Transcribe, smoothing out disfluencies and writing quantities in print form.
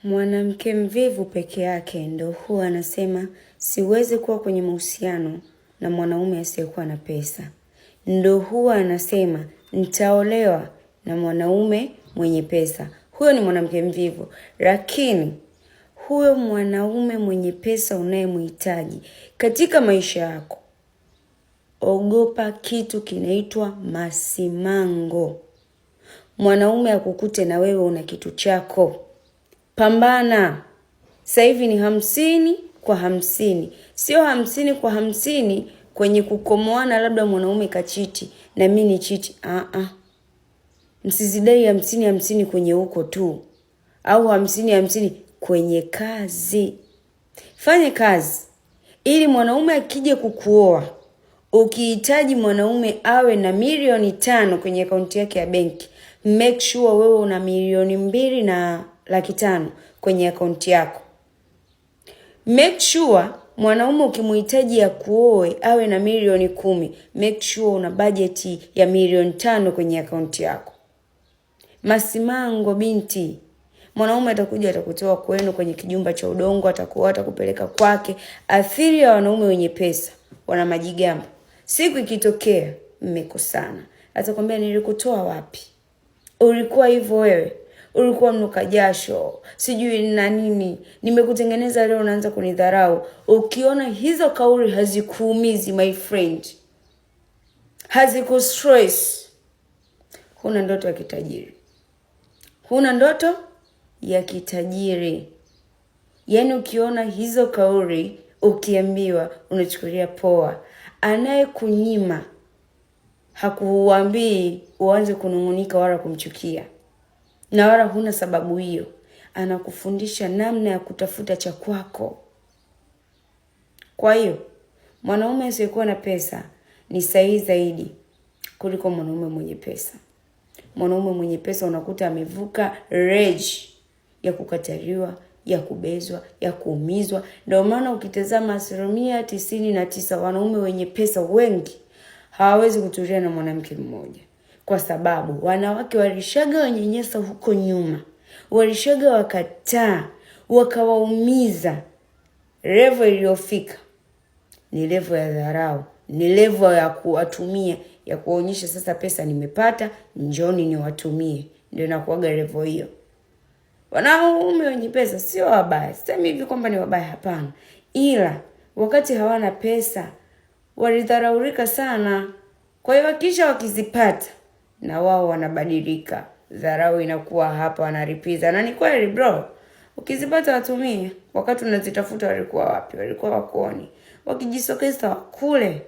Mwanamke mvivu peke yake ndo huwa anasema siwezi kuwa kwenye mahusiano na mwanaume asiyekuwa na pesa. Ndo huwa anasema nitaolewa na mwanaume mwenye pesa. Huyo ni mwanamke mvivu. Lakini huyo mwanaume mwenye pesa unayemhitaji katika maisha yako, ogopa kitu kinaitwa masimango. Mwanaume akukute na wewe una kitu chako. Pambana. Sasa hivi ni 50-50. Sio 50-50 kwenye kukomoana labda mwanaume kachiti na mimi ni chiti. Msizidai 50-50 kwenye huko tu. Au 50-50 kwenye kazi. Fanye kazi ili mwanaume akija kukuoa, ukihitaji mwanaume awe na milioni 5 kwenye akaunti yake ya benki, make sure wewe una milioni 2 na 500,000 kwenye akaunti yako. Make sure mwanaume ukimhitaji ya kuoe awe na milioni 10, make sure una budget ya milioni 5 kwenye akaunti yako. Masimango binti. Mwanaume atakuja atakutoa kwenu kwenye kijumba cha udongo, atakuoa, atakupeleka kwake. Athiri ya wanaume wenye pesa, wana majigambo. Siku ikitokea mmekosana, atakwambia nilikutoa wapi? Ulikuwa hivyo wewe? Ulikuwa mnuka jasho, sijui na nini. Nimekutengeneza leo unaanza kunidharau. Ukiona hizo kauli hazikuumizi my friend, hazikustress, huna ndoto ya kitajiri. Huna ndoto ya kitajiri. Yaani ukiona hizo kauli ukiambiwa unachukulia poa. Anayekunyima hakuambii uanze kunungunika wala kumchukia. Na wala huna sababu hiyo. Anakufundisha namna ya kutafuta cha kwako. Kwa hiyo, mwanaume asiyekuwa na pesa ni sahihi zaidi kuliko mwanaume mwenye pesa. Mwanaume mwenye pesa unakuta amevuka rage ya kukataliwa, ya kubezwa, ya kuumizwa. Ndio maana ukitazama 99% wanaume wenye pesa wengi hawawezi kutulia na mwanamke mmoja. Kwa sababu wanawake walishaga wanyanyasa huko nyuma. Walishaga wakataa, wakawaumiza. Level iliyofika ni level ya dharau, ni level ya kuwatumia, ya kuonyesha sasa pesa nimepata, njoni niwatumie. Ndio inakuwaga level hiyo. Wanaume wenye pesa sio wabaya. Sema hivi kwamba ni wabaya, hapana. Ila wakati hawana pesa walidharaulika sana. Kwa hiyo kisha wakizipata na wao wanabadilika. Dharau inakuwa hapa, wanaripiza. Na ni kweli bro. Ukizipata watumie. Wakati unazitafuta walikuwa wapi? Walikuwa wakuoni. Wakijisokeza kule.